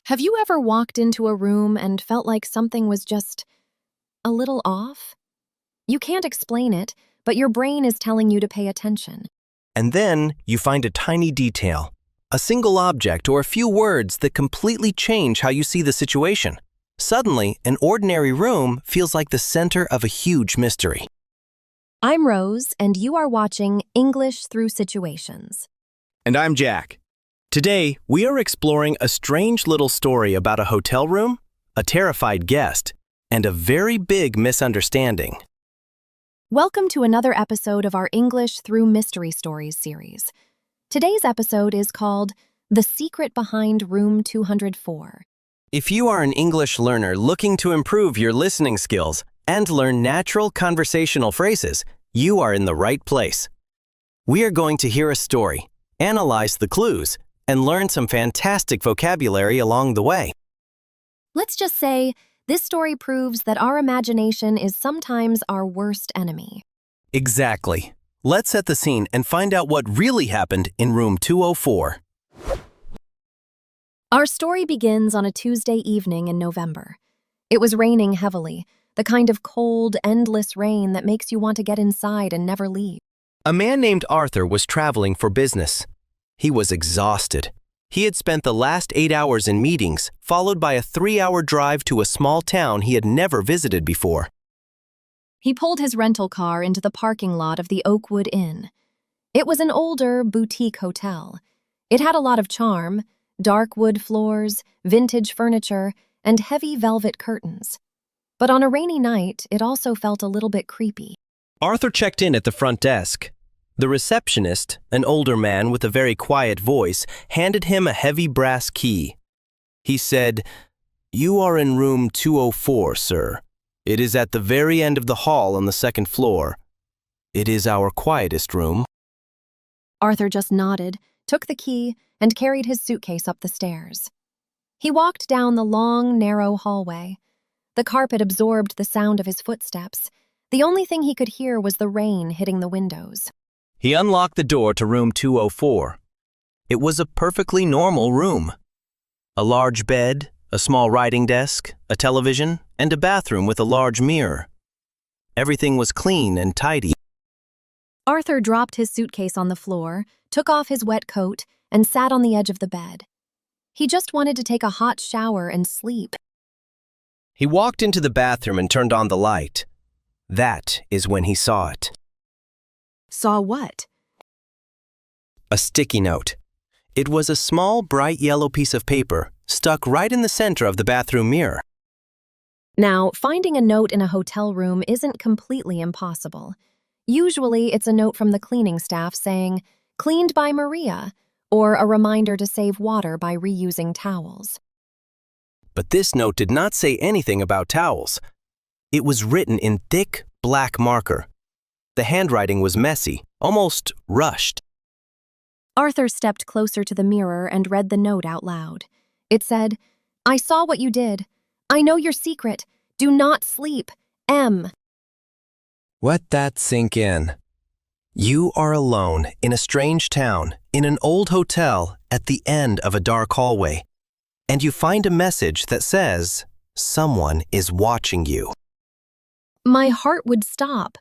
Have you ever walked into a room and felt like something was just a little off? You can't explain it, but your brain is telling you to pay attention. And then you find a tiny detail, a single object or a few words that completely change how you see the situation. Suddenly, an ordinary room feels like the center of a huge mystery. I'm Rose, and you are watching English Through Situations. And I'm Jack. Today, we are exploring a strange little story about a hotel room, a terrified guest, and a very big misunderstanding. Welcome to another episode of our English Through Mystery Stories series. Today's episode is called The Secret Behind Room 204. If you are an English learner looking to improve your listening skills and learn natural conversational phrases, you are in the right place. We are going to hear a story, analyze the clues, and learn some fantastic vocabulary along the way. Let's just say, this story proves that our imagination is sometimes our worst enemy. Exactly. Let's set the scene and find out what really happened in room 204. Our story begins on a Tuesday evening in November. It was raining heavily, the kind of cold, endless rain that makes you want to get inside and never leave. A man named Arthur was traveling for business. He was exhausted. He had spent the last 8 hours in meetings, followed by a 3-hour drive to a small town he had never visited before. He pulled his rental car into the parking lot of the Oakwood Inn. It was an older, boutique hotel. It had a lot of charm, dark wood floors, vintage furniture, and heavy velvet curtains. But on a rainy night, it also felt a little bit creepy. Arthur checked in at the front desk. The receptionist, an older man with a very quiet voice, handed him a heavy brass key. He said, "You are in room 204, sir. It is at the very end of the hall on the second floor. It is our quietest room." Arthur just nodded, took the key, and carried his suitcase up the stairs. He walked down the long, narrow hallway. The carpet absorbed the sound of his footsteps. The only thing he could hear was the rain hitting the windows. He unlocked the door to room 204. It was a perfectly normal room. A large bed, a small writing desk, a television, and a bathroom with a large mirror. Everything was clean and tidy. Arthur dropped his suitcase on the floor, took off his wet coat, and sat on the edge of the bed. He just wanted to take a hot shower and sleep. He walked into the bathroom and turned on the light. That is when he saw it. Saw what? A sticky note. It was a small, bright yellow piece of paper stuck right in the center of the bathroom mirror. Now, finding a note in a hotel room isn't completely impossible. Usually, it's a note from the cleaning staff saying, "Cleaned by Maria," or a reminder to save water by reusing towels. But this note did not say anything about towels. It was written in thick, black marker. The handwriting was messy, almost rushed. Arthur stepped closer to the mirror and read the note out loud. It said, "I saw what you did. I know your secret. Do not sleep. M." Let that sink in. You are alone in a strange town, in an old hotel at the end of a dark hallway, and you find a message that says, "Someone is watching you." My heart would stop.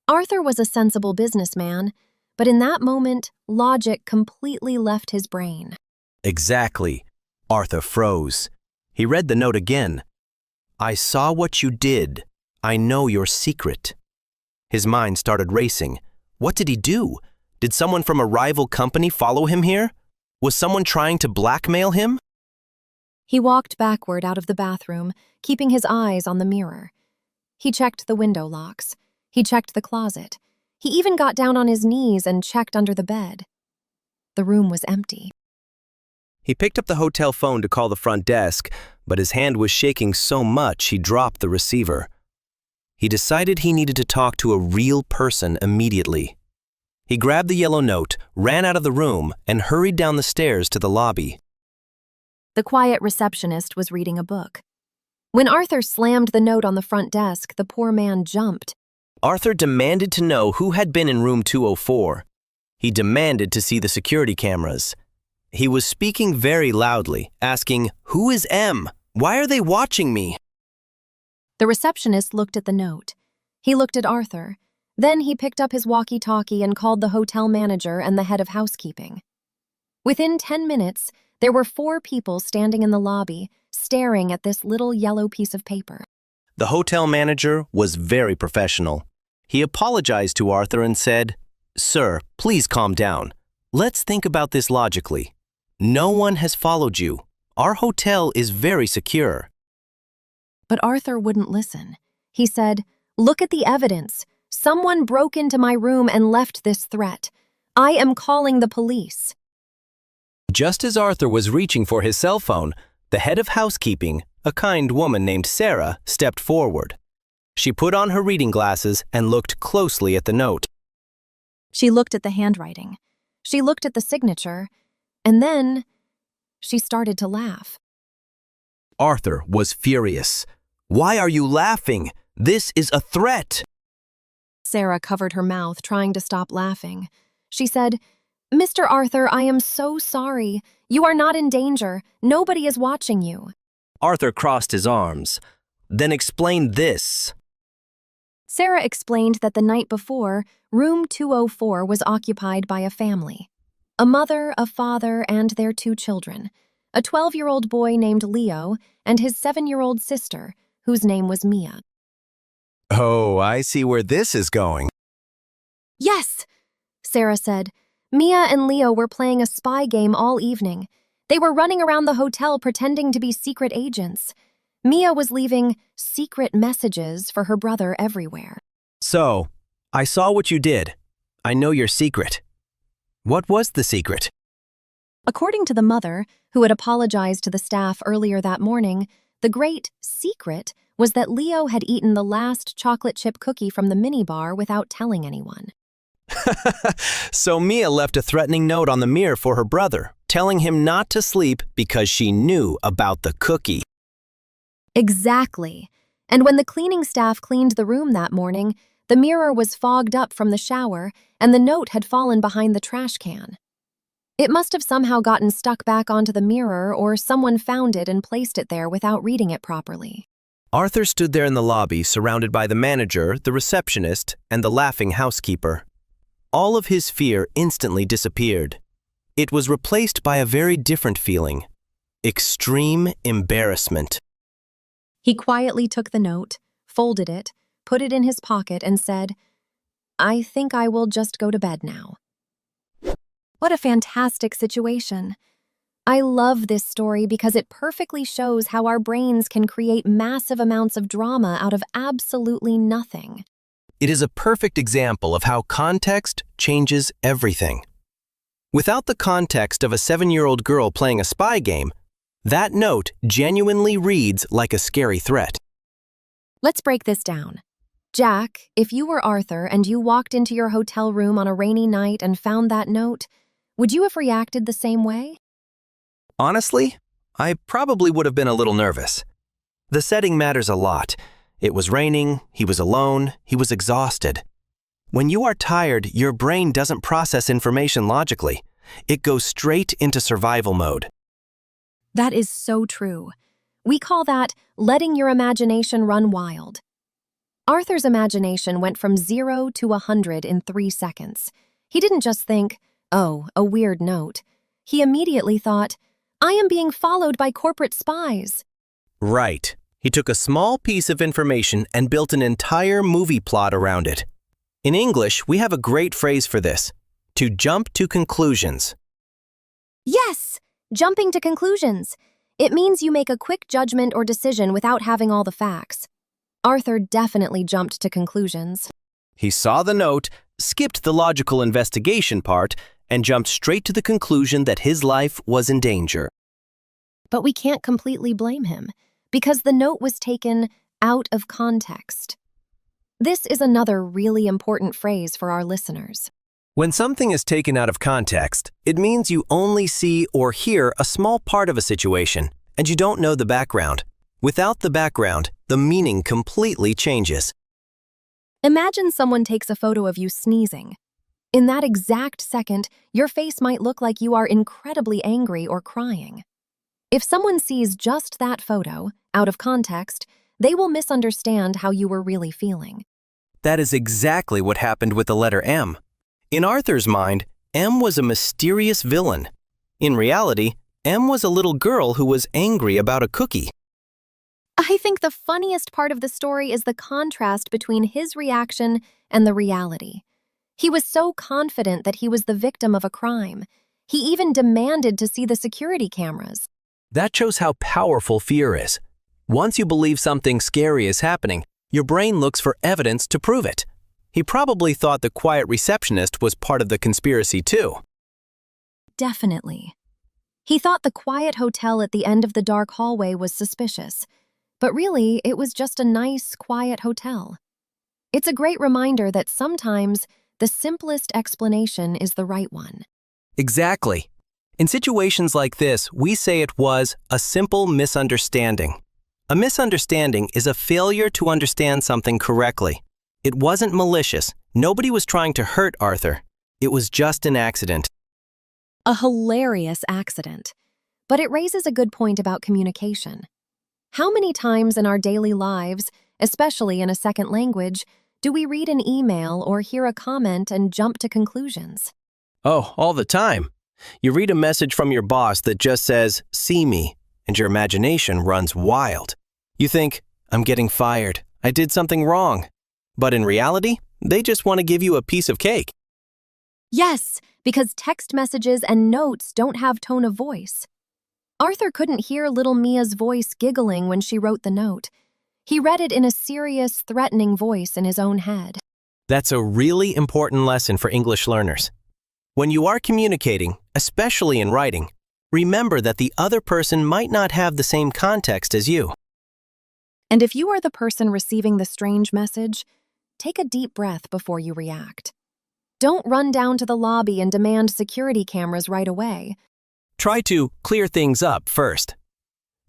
Arthur was a sensible businessman, but in that moment, logic completely left his brain. Exactly. Arthur froze. He read the note again. "I saw what you did. I know your secret." His mind started racing. What did he do? Did someone from a rival company follow him here? Was someone trying to blackmail him? He walked backward out of the bathroom, keeping his eyes on the mirror. He checked the window locks. He checked the closet. He even got down on his knees and checked under the bed. The room was empty. He picked up the hotel phone to call the front desk, but his hand was shaking so much he dropped the receiver. He decided he needed to talk to a real person immediately. He grabbed the yellow note, ran out of the room, and hurried down the stairs to the lobby. The quiet receptionist was reading a book. When Arthur slammed the note on the front desk, the poor man jumped. Arthur demanded to know who had been in room 204. He demanded to see the security cameras. He was speaking very loudly, asking, "Who is M? Why are they watching me?" The receptionist looked at the note. He looked at Arthur. Then he picked up his walkie-talkie and called the hotel manager and the head of housekeeping. Within 10 minutes, there were 4 people standing in the lobby, staring at this little yellow piece of paper. The hotel manager was very professional. He apologized to Arthur and said, "Sir, please calm down. Let's think about this logically. No one has followed you. Our hotel is very secure." But Arthur wouldn't listen. He said, "Look at the evidence. Someone broke into my room and left this threat. I am calling the police." Just as Arthur was reaching for his cell phone, the head of housekeeping, a kind woman named Sarah, stepped forward. She put on her reading glasses and looked closely at the note. She looked at the handwriting. She looked at the signature, and then she started to laugh. Arthur was furious. "Why are you laughing? This is a threat." Sarah covered her mouth, trying to stop laughing. She said, "Mr. Arthur, I am so sorry. You are not in danger. Nobody is watching you." Arthur crossed his arms, then explained this. Sarah explained that the night before, room 204 was occupied by a family. A mother, a father, and their 2 children. A 12-year-old boy named Leo and his 7-year-old sister, whose name was Mia. "Oh, I see where this is going." "Yes," Sarah said. "Mia and Leo were playing a spy game all evening. They were running around the hotel pretending to be secret agents. Mia was leaving secret messages for her brother everywhere." "So, I saw what you did. I know your secret. What was the secret?" According to the mother, who had apologized to the staff earlier that morning, the great secret was that Leo had eaten the last chocolate chip cookie from the minibar without telling anyone. So Mia left a threatening note on the mirror for her brother, telling him not to sleep because she knew about the cookie. Exactly. And when the cleaning staff cleaned the room that morning, the mirror was fogged up from the shower and the note had fallen behind the trash can. It must have somehow gotten stuck back onto the mirror, or someone found it and placed it there without reading it properly. Arthur stood there in the lobby, surrounded by the manager, the receptionist, and the laughing housekeeper. All of his fear instantly disappeared. It was replaced by a very different feeling: extreme embarrassment. He quietly took the note, folded it, put it in his pocket, and said, "I think I will just go to bed now." What a fantastic situation. I love this story because it perfectly shows how our brains can create massive amounts of drama out of absolutely nothing. It is a perfect example of how context changes everything. Without the context of a 7-year-old girl playing a spy game, that note genuinely reads like a scary threat. Let's break this down. Jack, if you were Arthur and you walked into your hotel room on a rainy night and found that note, would you have reacted the same way? Honestly, I probably would have been a little nervous. The setting matters a lot. It was raining, he was alone, he was exhausted. When you are tired, your brain doesn't process information logically. It goes straight into survival mode. That is so true. We call that letting your imagination run wild. Arthur's imagination went from 0 to 100 in 3 seconds. He didn't just think, "Oh, a weird note." He immediately thought, "I am being followed by corporate spies." Right. He took a small piece of information and built an entire movie plot around it. In English, we have a great phrase for this: to jump to conclusions. Yes, jumping to conclusions. It means you make a quick judgment or decision without having all the facts. Arthur definitely jumped to conclusions. He saw the note, skipped the logical investigation part, and jumped straight to the conclusion that his life was in danger. But we can't completely blame him, because the note was taken out of context. This is another really important phrase for our listeners. When something is taken out of context, it means you only see or hear a small part of a situation, and you don't know the background. Without the background, the meaning completely changes. Imagine someone takes a photo of you sneezing. In that exact second, your face might look like you are incredibly angry or crying. If someone sees just that photo, out of context, they will misunderstand how you were really feeling. That is exactly what happened with the letter M. In Arthur's mind, M was a mysterious villain. In reality, M was a little girl who was angry about a cookie. I think the funniest part of the story is the contrast between his reaction and the reality. He was so confident that he was the victim of a crime. He even demanded to see the security cameras. That shows how powerful fear is. Once you believe something scary is happening, your brain looks for evidence to prove it. He probably thought the quiet receptionist was part of the conspiracy too. Definitely. He thought the quiet hotel at the end of the dark hallway was suspicious, but really it was just a nice, quiet hotel. It's a great reminder that sometimes the simplest explanation is the right one. Exactly. In situations like this, we say it was a simple misunderstanding. A misunderstanding is a failure to understand something correctly. It wasn't malicious. Nobody was trying to hurt Arthur. It was just an accident. A hilarious accident. But it raises a good point about communication. How many times in our daily lives, especially in a second language, do we read an email or hear a comment and jump to conclusions? Oh, all the time. You read a message from your boss that just says, "See me," and your imagination runs wild. You think, "I'm getting fired. I did something wrong." But in reality, they just want to give you a piece of cake. Yes, because text messages and notes don't have tone of voice. Arthur couldn't hear little Mia's voice giggling when she wrote the note. He read it in a serious, threatening voice in his own head. That's a really important lesson for English learners. When you are communicating, especially in writing, remember that the other person might not have the same context as you. And if you are the person receiving the strange message, take a deep breath before you react. Don't run down to the lobby and demand security cameras right away. Try to clear things up first.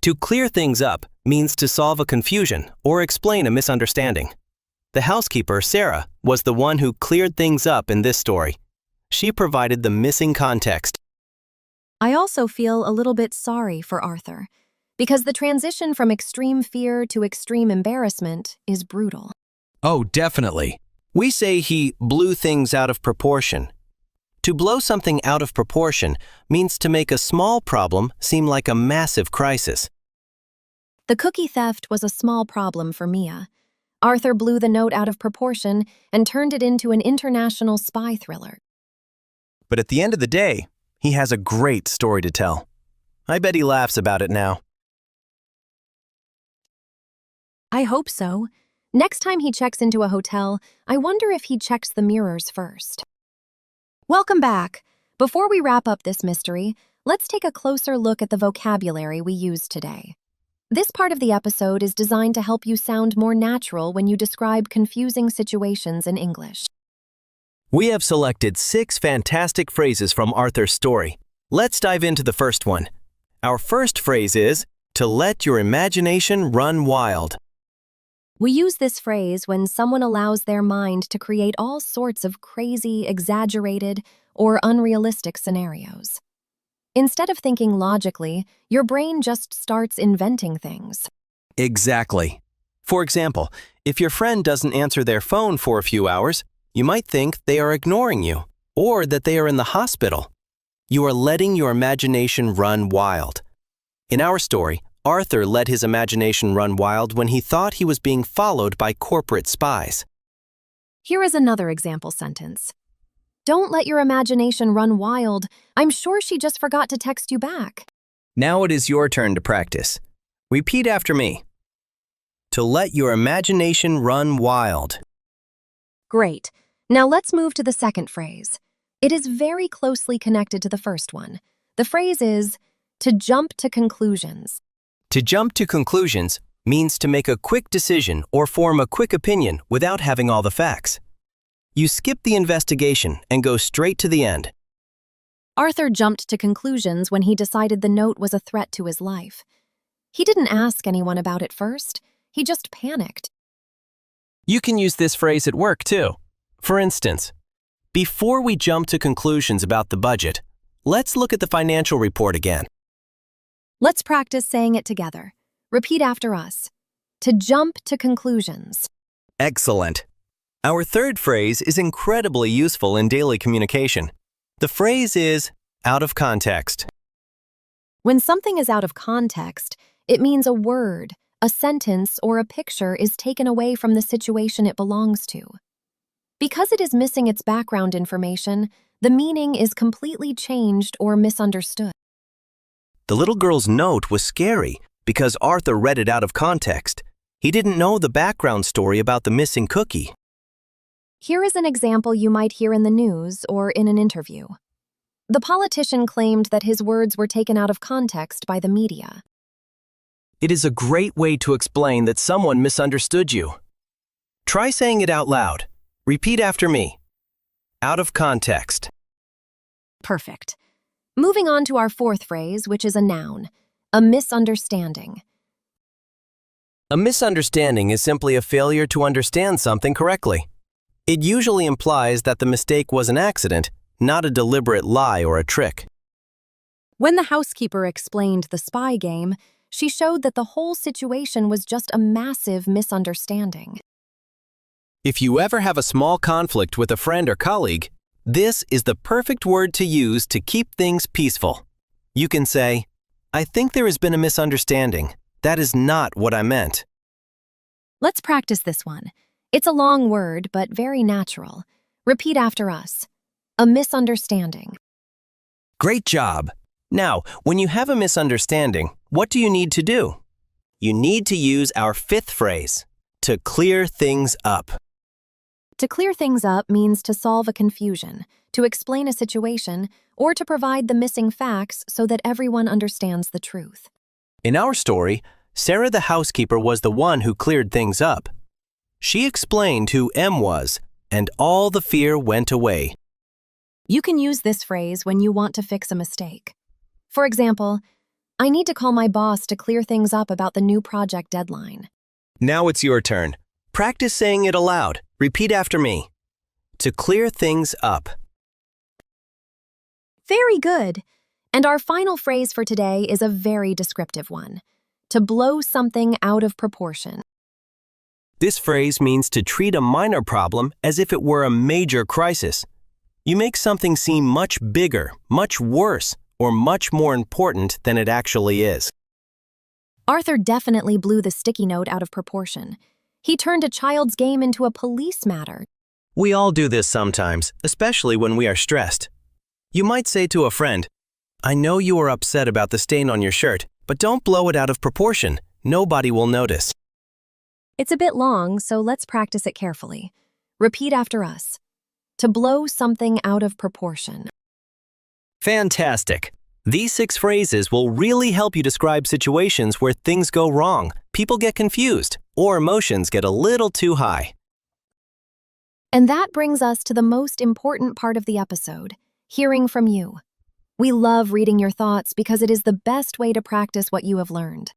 To clear things up means to solve a confusion or explain a misunderstanding. The housekeeper, Sarah, was the one who cleared things up in this story. She provided the missing context. I also feel a little bit sorry for Arthur, because the transition from extreme fear to extreme embarrassment is brutal. Oh, definitely. We say he blew things out of proportion. To blow something out of proportion means to make a small problem seem like a massive crisis. The cookie theft was a small problem for Mia. Arthur blew the note out of proportion and turned it into an international spy thriller. But at the end of the day, he has a great story to tell. I bet he laughs about it now. I hope so. Next time he checks into a hotel, I wonder if he checks the mirrors first. Welcome back. Before we wrap up this mystery, let's take a closer look at the vocabulary we used today. This part of the episode is designed to help you sound more natural when you describe confusing situations in English. We have selected 6 fantastic phrases from Arthur's story. Let's dive into the first one. Our first phrase is, to let your imagination run wild. We use this phrase when someone allows their mind to create all sorts of crazy, exaggerated, or unrealistic scenarios. Instead of thinking logically, your brain just starts inventing things. Exactly. For example, if your friend doesn't answer their phone for a few hours, you might think they are ignoring you, or that they are in the hospital. You are letting your imagination run wild. In our story, Arthur let his imagination run wild when he thought he was being followed by corporate spies. Here is another example sentence. Don't let your imagination run wild. I'm sure she just forgot to text you back. Now it is your turn to practice. Repeat after me. To let your imagination run wild. Great. Now let's move to the second phrase. It is very closely connected to the first one. The phrase is, to jump to conclusions. To jump to conclusions means to make a quick decision or form a quick opinion without having all the facts. You skip the investigation and go straight to the end. Arthur jumped to conclusions when he decided the note was a threat to his life. He didn't ask anyone about it first. He just panicked. You can use this phrase at work too. For instance, Before we jump to conclusions about the budget, let's look at the financial report again. Let's practice saying it together. Repeat after us. To jump to conclusions. Excellent. Our third phrase is incredibly useful in daily communication. The phrase is out of context. When something is out of context, it means a word, a sentence, or a picture is taken away from the situation it belongs to. Because it is missing its background information, the meaning is completely changed or misunderstood. The little girl's note was scary because Arthur read it out of context. He didn't know the background story about the missing cookie. Here is an example you might hear in the news or in an interview. The politician claimed that his words were taken out of context by the media. It is a great way to explain that someone misunderstood you. Try saying it out loud. Repeat after me. Out of context. Perfect. Moving on to our fourth phrase, which is a noun, a misunderstanding. A misunderstanding is simply a failure to understand something correctly. It usually implies that the mistake was an accident, not a deliberate lie or a trick. When the housekeeper explained the spy game, she showed that the whole situation was just a massive misunderstanding. If you ever have a small conflict with a friend or colleague, this is the perfect word to use to keep things peaceful. You can say, "I think there has been a misunderstanding. That is not what I meant." Let's practice this one. It's a long word, but very natural. Repeat after us. A misunderstanding. Great job. Now, when you have a misunderstanding, what do you need to do? You need to use our fifth phrase, to clear things up. To clear things up means to solve a confusion, to explain a situation, or to provide the missing facts so that everyone understands the truth. In our story, Sarah the housekeeper was the one who cleared things up. She explained who M was, and all the fear went away. You can use this phrase when you want to fix a mistake. For example, I need to call my boss to clear things up about the new project deadline. Now it's your turn. Practice saying it aloud. Repeat after me. To clear things up. Very good. And our final phrase for today is a very descriptive one. To blow something out of proportion. This phrase means to treat a minor problem as if it were a major crisis. You make something seem much bigger, much worse, or much more important than it actually is. Arthur definitely blew the sticky note out of proportion. He turned a child's game into a police matter. We all do this sometimes, especially when we are stressed. You might say to a friend, "I know you are upset about the stain on your shirt, but don't blow it out of proportion. Nobody will notice." It's a bit long, so let's practice it carefully. Repeat after us. To blow something out of proportion. Fantastic! These 6 phrases will really help you describe situations where things go wrong, people get confused, or emotions get a little too high. And that brings us to the most important part of the episode, hearing from you. We love reading your thoughts because it is the best way to practice what you have learned.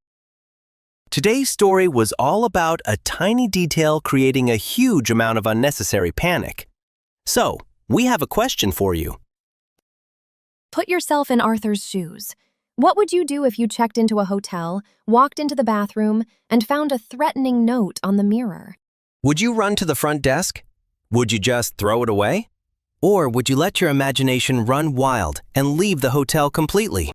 Today's story was all about a tiny detail creating a huge amount of unnecessary panic. So, we have a question for you. Put yourself in Arthur's shoes. What would you do if you checked into a hotel, walked into the bathroom, and found a threatening note on the mirror? Would you run to the front desk? Would you just throw it away? Or would you let your imagination run wild and leave the hotel completely?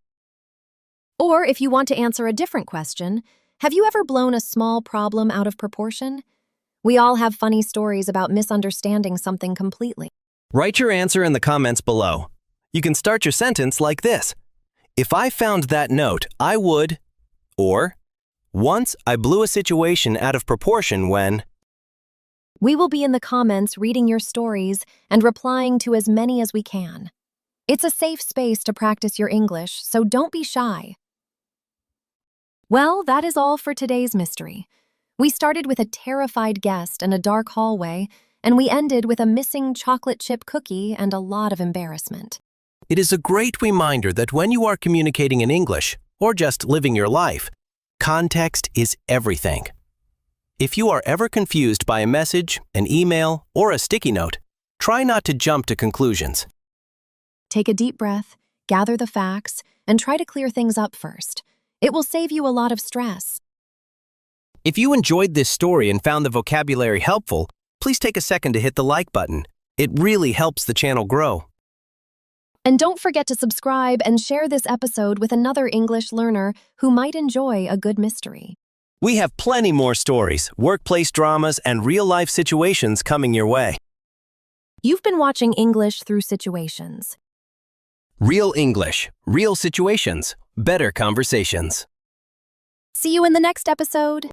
Or if you want to answer a different question, have you ever blown a small problem out of proportion? We all have funny stories about misunderstanding something completely. Write your answer in the comments below. You can start your sentence like this. If I found that note, I would, or, once I blew a situation out of proportion when. We will be in the comments reading your stories and replying to as many as we can. It's a safe space to practice your English, so don't be shy. Well, that is all for today's mystery. We started with a terrified guest and a dark hallway, and we ended with a missing chocolate chip cookie and a lot of embarrassment. It is a great reminder that when you are communicating in English, or just living your life, context is everything. If you are ever confused by a message, an email, or a sticky note, Try not to jump to conclusions. Take a deep breath, gather the facts, and try to clear things up first. It will save you a lot of stress. If you enjoyed this story and found the vocabulary helpful, please take a second to hit the like button. It really helps the channel grow. And don't forget to subscribe and share this episode with another English learner who might enjoy a good mystery. We have plenty more stories, workplace dramas, and real-life situations coming your way. You've been watching English Through Situations. Real English, real situations, better conversations. See you in the next episode.